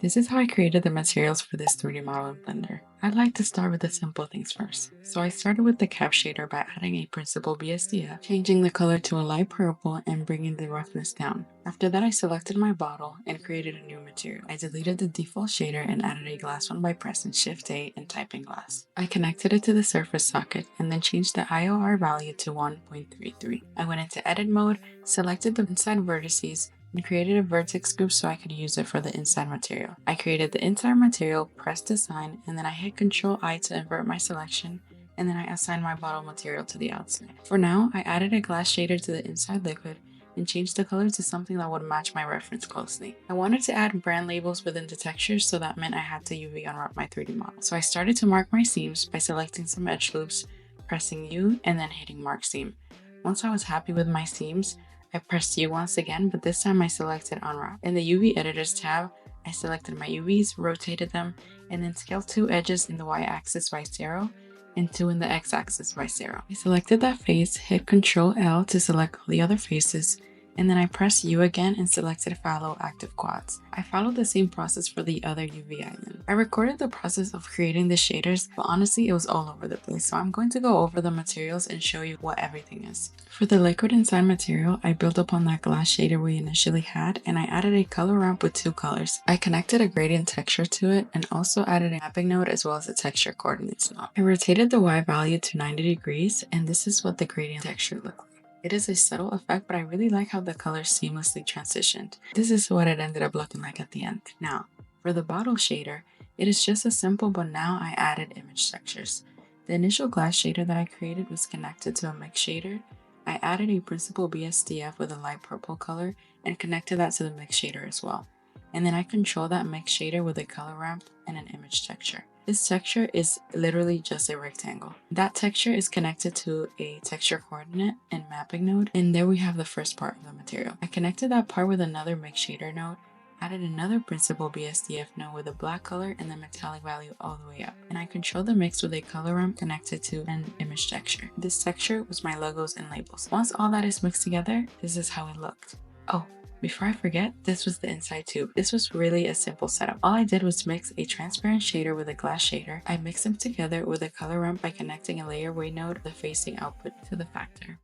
This is how I created the materials for this 3D model in Blender. I'd like to start with the simple things first. So I started with the cap shader by adding a principal BSDF, changing the color to a light purple and bringing the roughness down. After that, I selected my bottle and created a new material. I deleted the default shader and added a glass one by pressing Shift A and typing glass. I connected it to the surface socket and then changed the IOR value to 1.33. I went into edit mode, selected the inside vertices, and created a vertex group so I could use it for the inside material. I created the inside material, pressed design, and then I hit Ctrl I to invert my selection, and then I assigned my bottle material to the outside. For now, I added a glass shader to the inside liquid and changed the color to something that would match my reference closely. I wanted to add brand labels within the texture, so that meant I had to UV unwrap my 3D model. So I started to mark my seams by selecting some edge loops, pressing U, and then hitting mark seam. Once I was happy with my seams, I pressed U once again, but this time I selected Unwrap. In the UV Editors tab, I selected my UVs, rotated them, and then scaled 2 edges in the Y-axis by 0 and 2 in the X-axis by 0. I selected that face, hit Ctrl L to select all the other faces, and then I pressed U again and selected Follow Active Quads. I followed the same process for the other UV island. I recorded the process of creating the shaders, but honestly it was all over the place, so I'm going to go over the materials and show you what everything is. For the liquid inside material, I built upon that glass shader we initially had, and I added a color ramp with 2 colors. I connected a gradient texture to it and also added a mapping node as well as a texture coordinates node. I rotated the Y value to 90 degrees, and this is what the gradient texture looked like. It is a subtle effect, but I really like how the colors seamlessly transitioned. This is what it ended up looking like at the end. Now, for the bottle shader, it is just as simple, but now I added image textures. The initial glass shader that I created was connected to a mix shader. I added a principal BSDF with a light purple color and connected that to the mix shader as well. And then I control that mix shader with a color ramp and an image texture. This texture is literally just a rectangle. That texture is connected to a texture coordinate and mapping node, and there we have the first part of the material. I connected that part with another mix shader node, added another principal BSDF node with a black color and the metallic value all the way up, and I control the mix with a color ramp connected to an image texture. This texture was my logos and labels. Once all that is mixed together, this is how it looked. Oh, before I forget, this was the inside tube. This was really a simple setup. All I did was mix a transparent shader with a glass shader. I mixed them together with a color ramp by connecting a layer weight node, the facing output to the factor.